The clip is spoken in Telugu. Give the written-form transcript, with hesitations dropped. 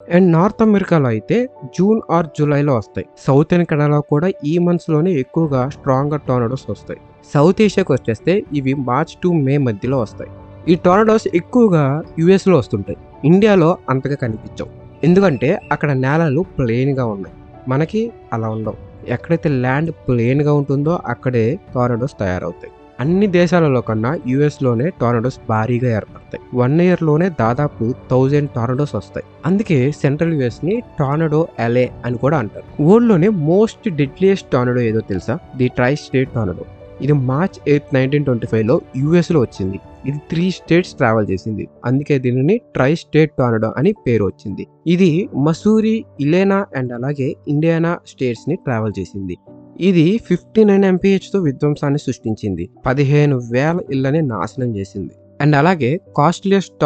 అండ్ నార్త్ అమెరికాలో అయితే జూన్ ఆర్ జూలైలో వస్తాయి. సౌత్ కెనడాలో కూడా ఈ మంత్స్ లోనే ఎక్కువగా స్ట్రాంగ్ టోర్నడోస్ వస్తాయి. సౌత్ ఏషియాకి వచ్చేస్తే ఇవి మార్చ్ టు మే మధ్యలో వస్తాయి. ఈ టోర్నడోస్ ఎక్కువగా యుఎస్ లో వస్తుంటాయి. ఇండియాలో అంతగా కనిపించవు. ఎందుకంటే అక్కడ నేలలు ప్లెయిన్ గా ఉన్నాయి. మనకి అలా ఉండవు. ఎక్కడైతే ల్యాండ్ ప్లెయిన్ గా ఉంటుందో అక్కడే టోర్నడోస్ తయారవుతాయి. అన్ని దేశాలలో కన్నా యుఎస్లోనే టోర్నడోస్ భారీగా ఏర్పడతాయి. 1 year లోనే దాదాపు 1000 టోర్నడోస్ వస్తాయి. అందుకే సెంట్రల్ యుఎస్ ని టోర్నడో ఎలే అని కూడా అంటారు. వరల్డ్ లోనే మోస్ట్ డెడ్లియస్ట్ టోర్నడో ఏదో తెలుసా? The tri state tornado. ఇది మార్చ్ 8, 1925లో యుఎస్ లో వచ్చింది. ఇది 3 states ట్రావెల్ చేసింది. అందుకే దీనిని ట్రై స్టేట్ టోర్నడో అని పేరు వచ్చింది. ఇది మసూరి, ఇలేనా అండ్ అలాగే ఇండియానా స్టేట్స్ ని ట్రావెల్ చేసింది. ఇది 59 mph తో విధ్వంసాన్ని సృష్టించింది. 15,000 ఇళ్లని నాశనం చేసింది. అండ్ అలాగే కాస్ట్లియస్ట్